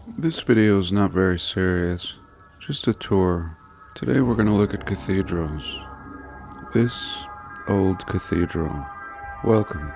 This video is not very serious, just a tour. Today we're going to look at cathedrals. This old cathedral. Welcome.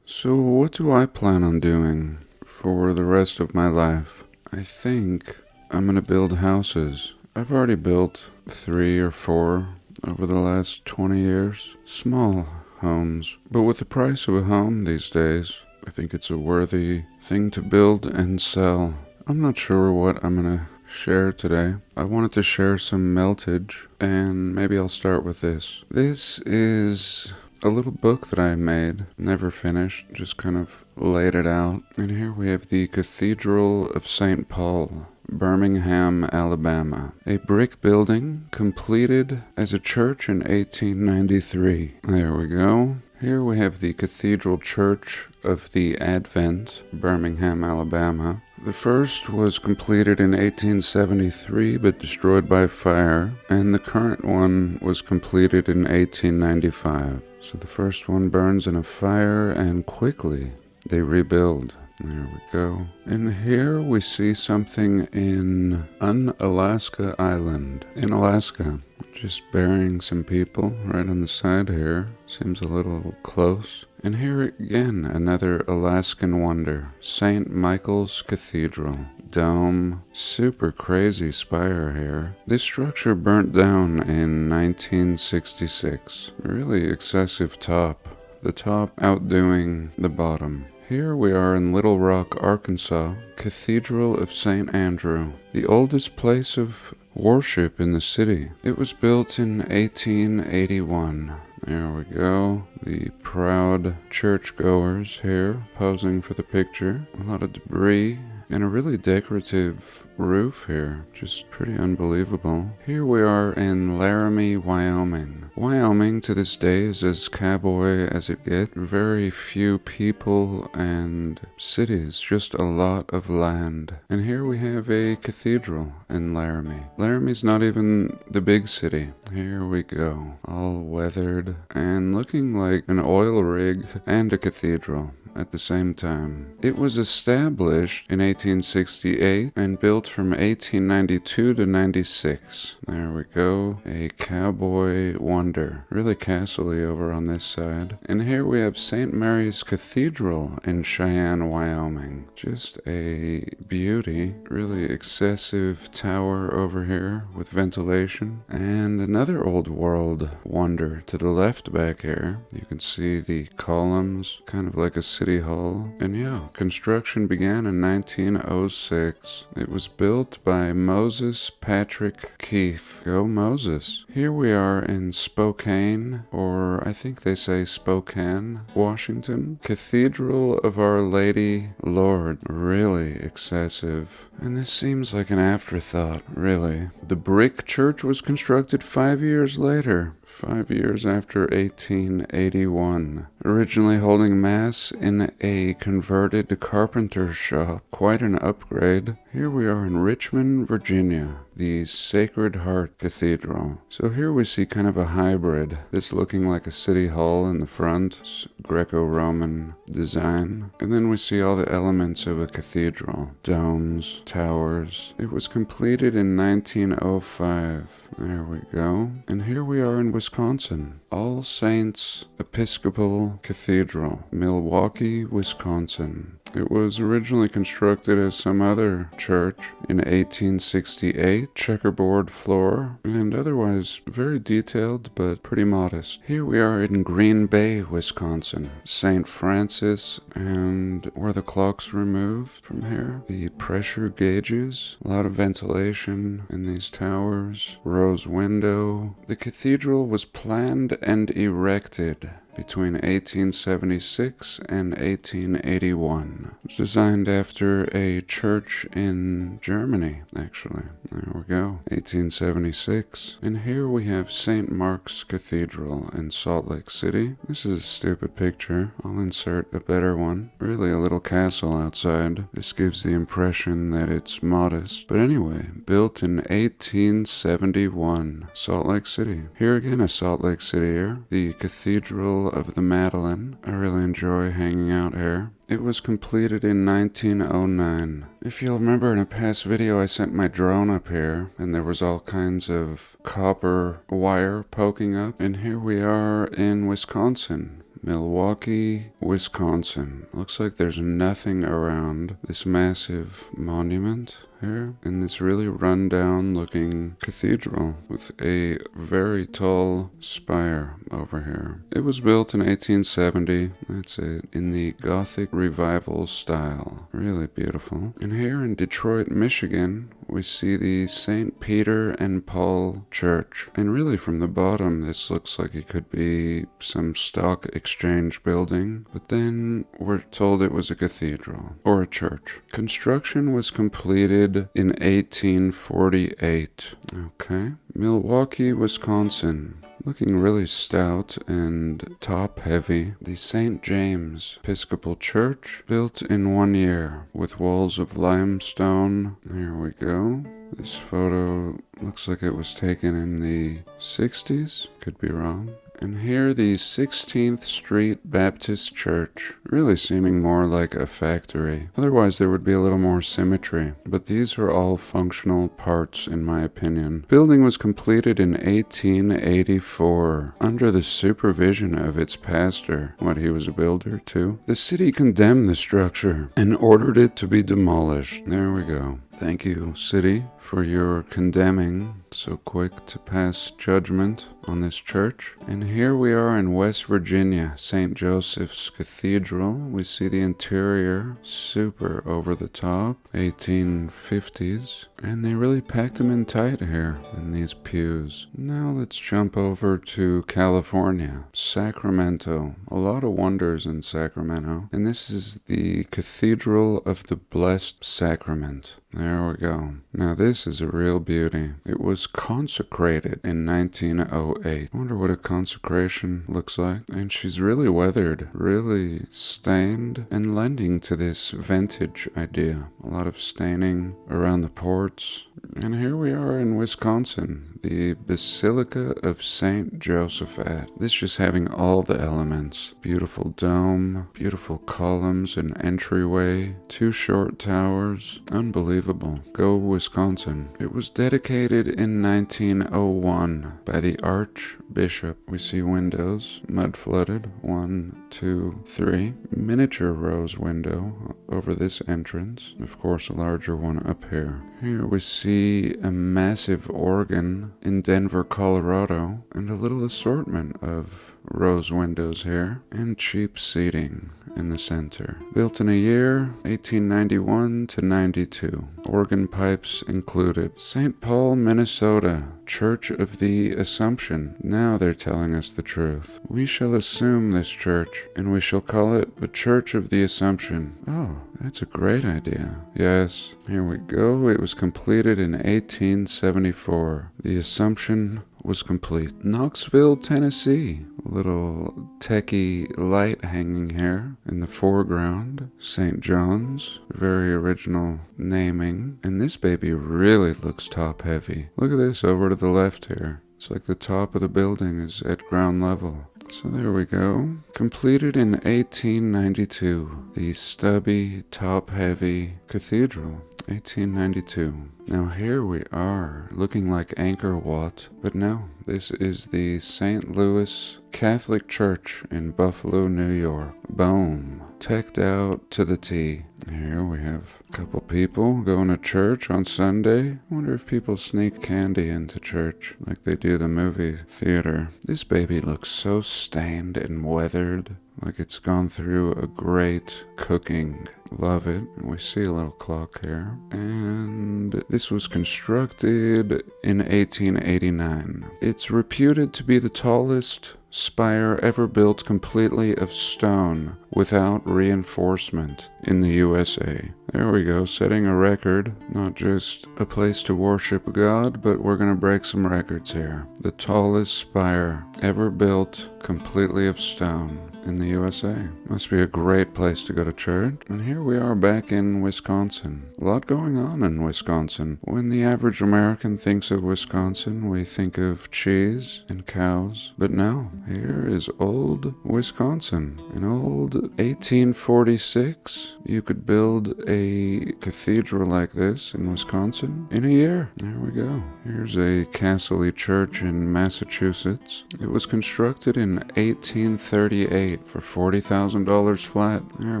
So what do I plan on doing for the rest of my life? I think I'm going to build houses. I've already built 3 or 4 over the last 20 years. Small homes. But with the price of a home these days, I think it's a worthy thing to build and sell. I'm not sure what I'm going to share today. I wanted to share some meltage, and maybe I'll start with this. This is a little book that I made, never finished, just kind of laid it out. And here we have the Cathedral of St. Paul, Birmingham, Alabama. A brick building completed as a church in 1893. There we go. Here we have the Cathedral Church of the Advent, Birmingham, Alabama. The first was completed in 1873 but destroyed by fire, and the current one was completed in 1895. So the first one burns in a fire, and quickly they rebuild. There we go. And here we see something in Unalaska Island. In Alaska. Just burying some people right on the side here. Seems a little close. And here again, another Alaskan wonder. St. Michael's Cathedral. Dome. Super crazy spire here. This structure burnt down in 1966. Really excessive top. The top outdoing the bottom. Here we are in Little Rock, Arkansas, Cathedral of St. Andrew, the oldest place of worship in the city. It was built in 1881. There we go. The proud churchgoers here posing for the picture. A lot of debris and a really decorative roof here. Just pretty unbelievable. Here we are in Laramie, Wyoming. Wyoming to this day is as cowboy as it gets. Very few people and cities, just a lot of land. And here we have a cathedral in Laramie. Laramie's not even the big city. Here we go. All weathered and looking like an oil rig and a cathedral at the same time. It was established in 1868 and built from 1892 to 96. There we go. A cowboy wonder. Really castle-y over on this side. And here we have St. Mary's Cathedral in Cheyenne, Wyoming. Just a beauty. Really excessive tower over here with ventilation. And another old world wonder to the left back here. You can see the columns, kind of like a city hall. And yeah, construction began in 1906. It was built by Moses Patrick Keefe. Go Moses. Here we are in Spokane, or I think they say Spokane, Washington. Cathedral of Our Lady Lord. Really excessive. And this seems like an afterthought, really. The brick church was constructed 5 years later. 5 years after 1881. Originally holding mass in a converted carpenter shop. Quite an upgrade. Here we are in Richmond, Virginia. The Sacred Heart Cathedral. So here we see kind of a hybrid. This looking like a city hall in the front. Greco-Roman design. And then we see all the elements of a cathedral. Domes, towers. It was completed in 1905. There we go. And here we are in Wisconsin. All Saints Episcopal Cathedral, Milwaukee, Wisconsin. It was originally constructed as some other church in 1868, checkerboard floor, and otherwise very detailed but pretty modest. Here we are in Green Bay, Wisconsin, St. Francis, and where the clock's removed from here, the pressure gauges, a lot of ventilation in these towers, rose window. The cathedral was planned and erected between 1876 and 1881. It was designed after a church in Germany, actually. There we go, 1876. And here we have St. Mark's Cathedral in Salt Lake City. This is a stupid picture. I'll insert a better one. Really a little castle outside. This gives the impression that it's modest. But anyway, built in 1871, Salt Lake City. Here again, a Salt Lake City here. The Cathedral of the Madeleine. I really enjoy hanging out here. It was completed in 1909. If you'll remember in a past video I sent my drone up here and there was all kinds of copper wire poking up. And here we are in Wisconsin. Milwaukee, Wisconsin. Looks like there's nothing around this massive monument here in this really run-down looking cathedral with a very tall spire over here. It was built in 1870, that's it, in the Gothic Revival style. Really beautiful. And here in Detroit, Michigan, we see the St. Peter and Paul Church. And really from the bottom, this looks like it could be some stock exchange building, but then we're told it was a cathedral or a church. Construction was completed in 1848. Okay. Milwaukee, Wisconsin. Looking really stout and top heavy. The St. James Episcopal Church, built in 1 year with walls of limestone. Here we go. This photo looks like it was taken in the 60s. Could be wrong. And here the 16th Street Baptist Church, really seeming more like a factory. Otherwise there would be a little more symmetry, but these are all functional parts in my opinion. Building was completed in 1884 under the supervision of its pastor. What, he was a builder too? The city condemned the structure and ordered it to be demolished. There we go. Thank you, city, for your condemning so quick to pass judgment on this church. And here we are in West Virginia, St. Joseph's Cathedral. We see the interior, super over the top, 1850s. And they really packed them in tight here in these pews. Now let's jump over to California, Sacramento. A lot of wonders in Sacramento. And this is the Cathedral of the Blessed Sacrament. There we go. Now this is a real beauty. It was consecrated in 1908. I wonder what a consecration looks like. And she's really weathered, really stained, and lending to this vintage idea. A lot of staining around the ports. And here we are in Wisconsin, the Basilica of St. Josaphat. This just having all the elements. Beautiful dome, beautiful columns and entryway, 2 short towers. Unbelievable. Go Wisconsin. It was dedicated in 1901 by the Archbishop. We see windows, mud flooded, 1, 2, 3. Miniature rose window over this entrance. Of course, a larger one up here. Here we see a massive organ in Denver, Colorado, and a little assortment of rose windows here, and cheap seating in the center. Built in a year, 1891 to 92. Organ pipes included. St. Paul, Minnesota, Church of the Assumption. Now they're telling us the truth. We shall assume this church, and we shall call it the Church of the Assumption. Oh, that's a great idea. Yes, here we go. It was completed in 1874. The Assumption was complete. Knoxville, Tennessee. A little techie light hanging here in the foreground. St. John's. Very original naming. And this baby really looks top heavy. Look at this over to the left here. It's like the top of the building is at ground level. So there we go. Completed in 1892. The stubby, top-heavy cathedral. 1892. Now here we are, looking like Angkor Wat, but no, this is the St. Louis Catholic Church in Buffalo, New York. Boom. Teched out to the T. Here we have a couple people going to church on Sunday. I wonder if people sneak candy into church like they do the movie theater. This baby looks so stained and weathered. like it's gone through a great cooking. Love it. We see a little clock here. And this was constructed in 1889. It's reputed to be the tallest spire ever built completely of stone without reinforcement in the USA. There we go, setting a record. Not just a place to worship God, but we're gonna break some records here. The tallest spire ever built completely of stone in the USA. Must be a great place to go to church. And here we are back in Wisconsin. A lot going on in Wisconsin. When the average American thinks of Wisconsin, we think of cheese and cows. But no, here is old Wisconsin. In old 1846, you could build a cathedral like this in Wisconsin in a year. There we go. Here's a Castle Church in Massachusetts. It was constructed in 1838 for $40,000 flat. There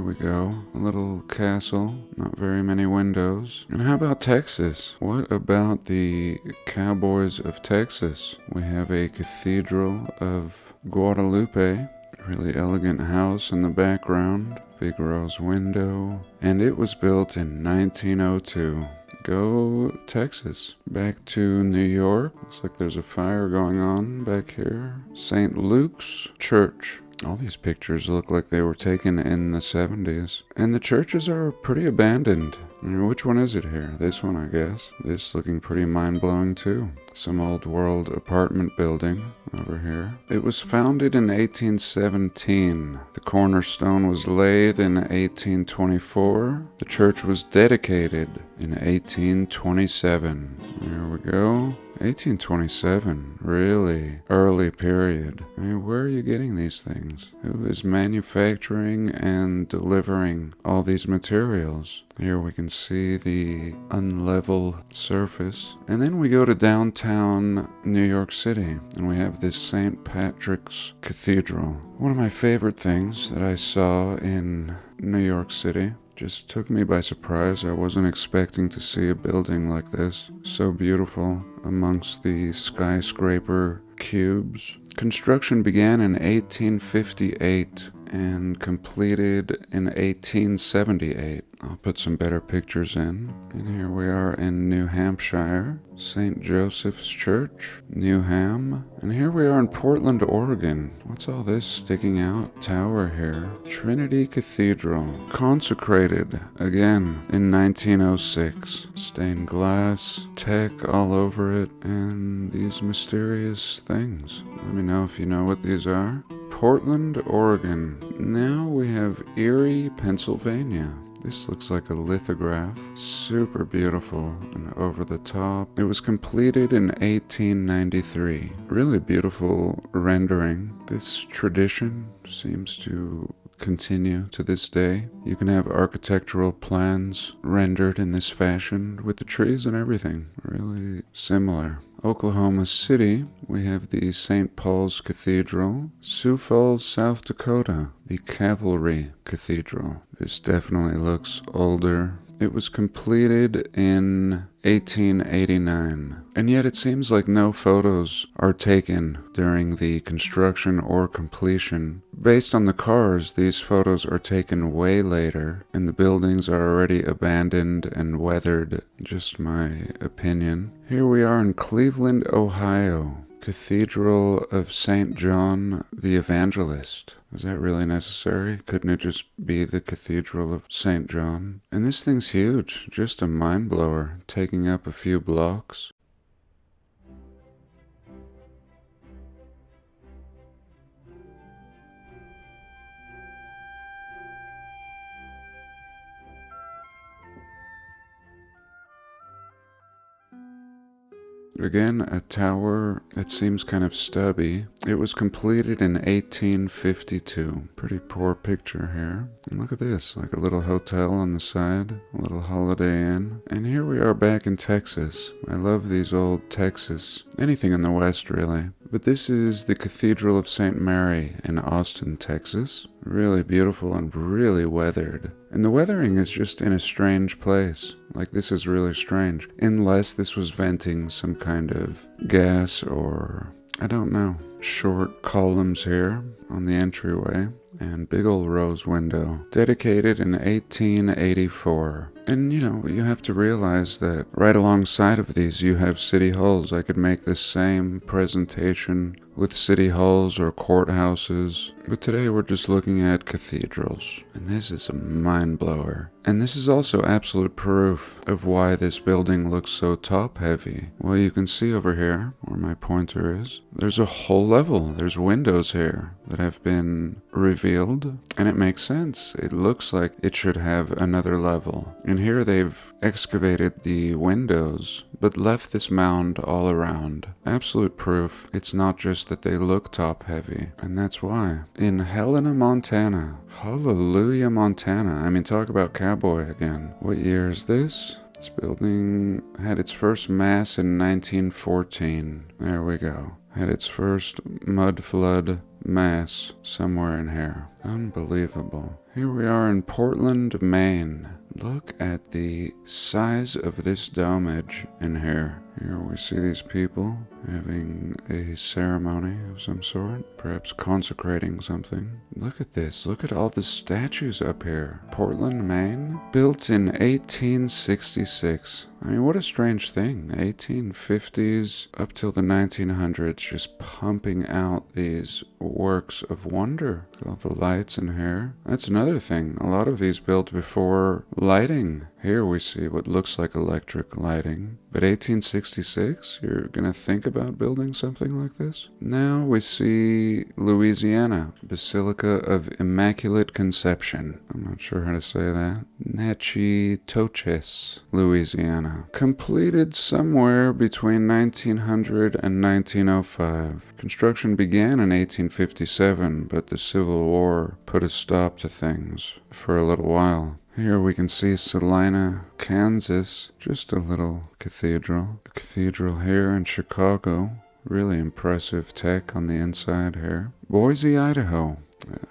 we go. A little castle, not very many windows. And how about Texas? What about the Cowboys of Texas? We have a Cathedral of Guadalupe. Really elegant house in the background. Big rose window. And it was built in 1902. Go Texas. Back to New York. Looks like there's a fire going on back here. St. Luke's Church. All these pictures look like they were taken in the 70s. And the churches are pretty abandoned. I mean, which one is it here? This one, I guess. This looking pretty mind-blowing too. Some old world apartment building over here. It was founded in 1817. The cornerstone was laid in 1824. The church was dedicated in 1827. There we go. 1827, really early period. I mean, where are you getting these things? Who is manufacturing and delivering all these materials? Here we can see the unlevel surface. And then we go to downtown New York City, and we have this St. Patrick's Cathedral. One of my favorite things that I saw in New York City. Just took me by surprise. I wasn't expecting to see a building like this. So beautiful amongst the skyscraper cubes. Construction began in 1858 and completed in 1878. I'll put some better pictures in. And here we are in New Hampshire, St. Joseph's Church, Newham. And here we are in Portland, Oregon. What's all this sticking out? Tower here. Trinity Cathedral, consecrated again in 1906. Stained glass, tech all over it, and these mysterious things. Let me know if you know what these are. Portland, Oregon. Now we have Erie, Pennsylvania. This looks like a lithograph. Super beautiful and over the top. It was completed in 1893. Really beautiful rendering. This tradition seems to continue to this day. You can have architectural plans rendered in this fashion with the trees and everything. Really similar. Oklahoma City, we have the St. Paul's Cathedral. Sioux Falls, South Dakota, the Cavalry Cathedral. This definitely looks older. It was completed in 1889, and yet it seems like no photos are taken during the construction or completion. Based on the cars, these photos are taken way later, and the buildings are already abandoned and weathered. Just my opinion. Here we are in Cleveland, Ohio. Cathedral of St. John the Evangelist. Was that really necessary? Couldn't it just be the Cathedral of St. John? And this thing's huge. Just a mind blower, taking up a few blocks. Again, a tower that seems kind of stubby. It was completed in 1852. Pretty poor picture here. And look at this, like a little hotel on the side, a little Holiday Inn. And here we are back in Texas. I love these old Texas, anything in the West really. But this is the Cathedral of St. Mary in Austin, Texas. Really beautiful and really weathered. And the weathering is just in a strange place. Like, this is really strange. Unless this was venting some kind of gas or, I don't know, short columns here on the entryway, and big old rose window, dedicated in 1884. And you have to realize that right alongside of these you have city halls. I could make this same presentation with city halls or courthouses, but today we're just looking at cathedrals, and this is a mind blower. And this is also absolute proof of why this building looks so top heavy. Well, you can see over here where my pointer is, there's a whole level. There's windows here that have been revealed, and it makes sense. It looks like it should have another level. And here they've excavated the windows, but left this mound all around. Absolute proof it's not just that they look top heavy, and that's why. In Helena, Montana. Hallelujah, Montana. I mean, talk about cowboy again. What year is this? This building had its first mass in 1914. There we go. Had its first mud flood mass somewhere in here. Unbelievable. Here we are in Portland, Maine. Look at the size of this domage in here. Here we see these people having a ceremony of some sort, perhaps consecrating something. Look at this. Look at all the statues up here. Portland, Maine, built in 1866. I mean, what a strange thing. 1850s up till the 1900s, just pumping out these works of wonder. Look at all the lights in here. That's another thing. A lot of these built before lighting. Here we see what looks like electric lighting. But 1866, you're gonna think about building something like this? Now we see Louisiana, Basilica of Immaculate Conception. I'm not sure how to say that. Natchitoches, Louisiana. Completed somewhere between 1900 and 1905. Construction began in 1857, but the Civil War put a stop to things for a little while. Here we can see Salina, Kansas, just a little cathedral. A cathedral here in Chicago, really impressive tech on the inside here. Boise, Idaho,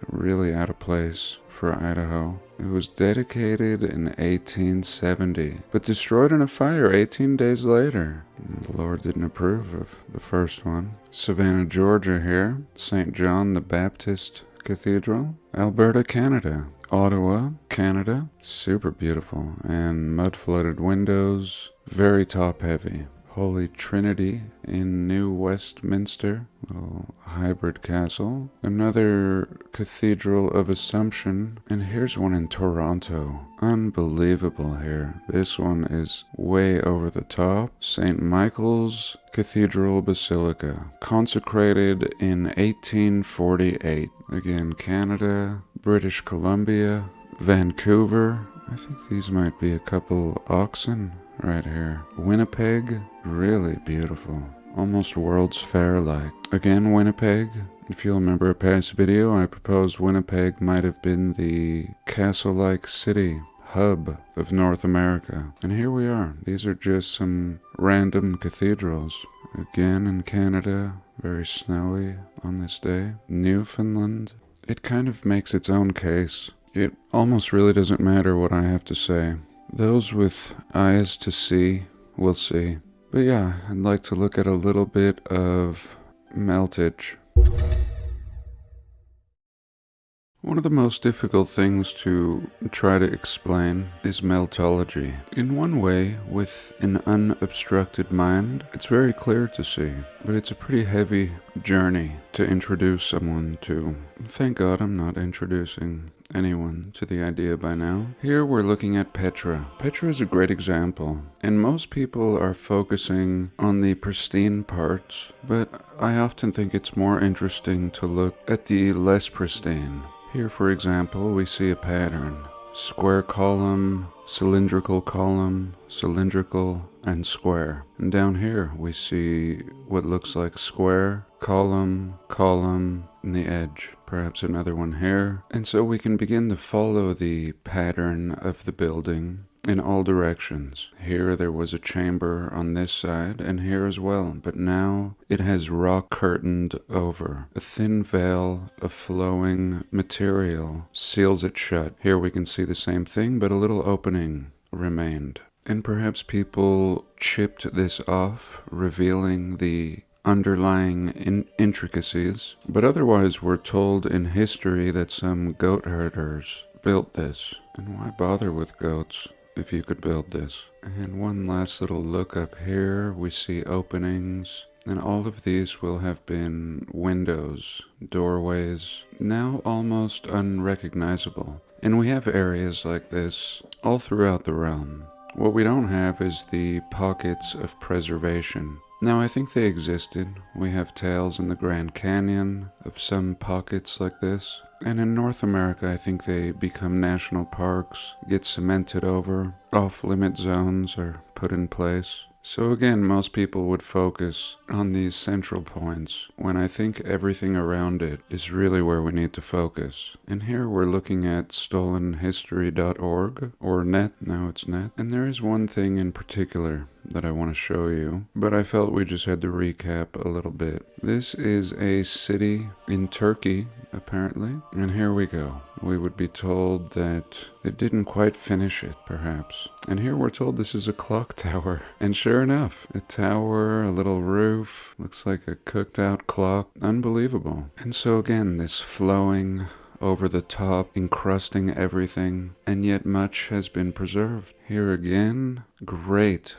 really out of place for Idaho. It was dedicated in 1870, but destroyed in a fire 18 days later. The Lord didn't approve of the first one. Savannah, Georgia here, St. John the Baptist Cathedral. Alberta, Canada. Ottawa, Canada, super beautiful, and mud-flooded windows, very top-heavy. Holy Trinity in New Westminster, little hybrid castle. Another Cathedral of Assumption, and here's one in Toronto. Unbelievable here. This one is way over the top. St. Michael's Cathedral Basilica, consecrated in 1848. Again, Canada, British Columbia, Vancouver. I think these might be a couple oxen right here. Winnipeg, really beautiful. Almost World's Fair-like. Again, Winnipeg. If you'll remember a past video, I proposed Winnipeg might have been the castle-like city hub of North America. And here we are. These are just some random cathedrals. Again in Canada, very snowy on this day. Newfoundland. It kind of makes its own case. It almost really doesn't matter what I have to say. Those with eyes to see will see. But yeah, I'd like to look at a little bit of meltage. One of the most difficult things to try to explain is meltology. In one way, with an unobstructed mind, it's very clear to see, but it's a pretty heavy journey to introduce someone to. Thank God I'm not introducing anyone to the idea by now. Here we're looking at Petra. Petra is a great example, and most people are focusing on the pristine parts, but I often think it's more interesting to look at the less pristine. Here, for example, we see a pattern. Square column, cylindrical, and square. And down here we see what looks like square, column, and the edge. Perhaps another one here. And so we can begin to follow the pattern of the building in all directions. Here there was a chamber on this side, and here as well, but now it has rock curtained over. A thin veil of flowing material seals it shut. Here we can see the same thing, but a little opening remained. And perhaps people chipped this off, revealing the underlying intricacies, but otherwise we're told in history that some goat herders built this. And why bother with goats if you could build this? And one last little look up here, we see openings, and all of these will have been windows, doorways, now almost unrecognizable. And we have areas like this all throughout the realm. What we don't have is the pockets of preservation. Now, I think they existed. We have tales in the Grand Canyon of some pockets like this. And in North America, I think they become national parks, get cemented over, off-limit zones are put in place. So again, most people would focus on these central points, when I think everything around it is really where we need to focus. And here we're looking at stolenhistory.org, or net, now it's net. And there is one thing in particular that I want to show you, but I felt we just had to recap a little bit. This is a city in Turkey, apparently, and here we go. We would be told that they didn't quite finish it, perhaps. And here we're told this is a clock tower. And sure enough, a tower, a little roof, looks like a cooked out clock. Unbelievable. And so again, this flowing over the top, encrusting everything, and yet much has been preserved. Here again, great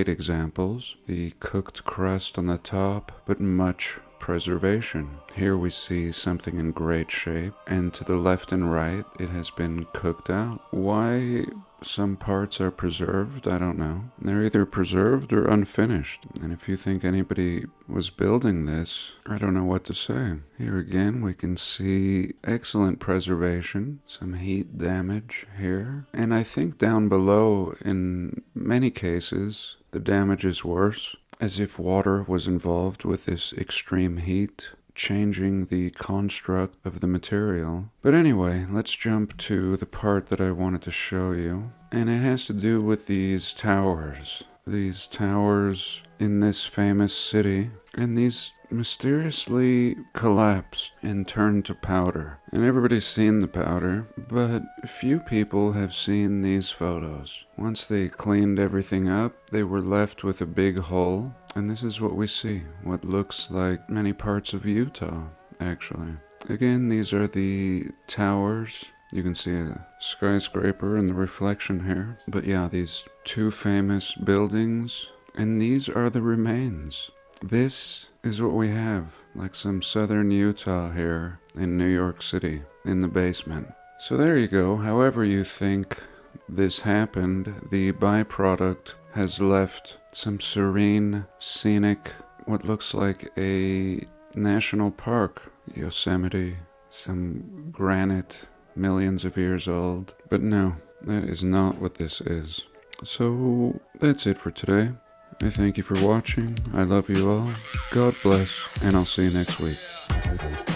examples. The cooked crust on the top, but much preservation. Here we see something in great shape, and to the left and right it has been cooked out. Why some parts are preserved, I don't know. They're either preserved or unfinished, and if you think anybody was building this, I don't know what to say. Here again we can see excellent preservation, some heat damage here, and I think down below in many cases the damage is worse, as if water was involved with this extreme heat, changing the construct of the material. But anyway, let's jump to the part that I wanted to show you, and it has to do with these towers. These towers in this famous city, and these mysteriously collapsed and turned to powder. And everybody's seen the powder, but few people have seen these photos. Once they cleaned everything up, they were left with a big hole, and this is what we see, what looks like many parts of Utah, actually. Again, these are the towers. You can see a skyscraper in the reflection here. But yeah, these two famous buildings, and these are the remains. This is what we have, like some southern Utah here in New York City, in the basement. So there you go. However you think this happened, the byproduct has left some serene, scenic, what looks like a national park, Yosemite, some granite, millions of years old. But no, that is not what this is. So that's it for today. I thank you for watching. I love you all. God bless, and I'll see you next week.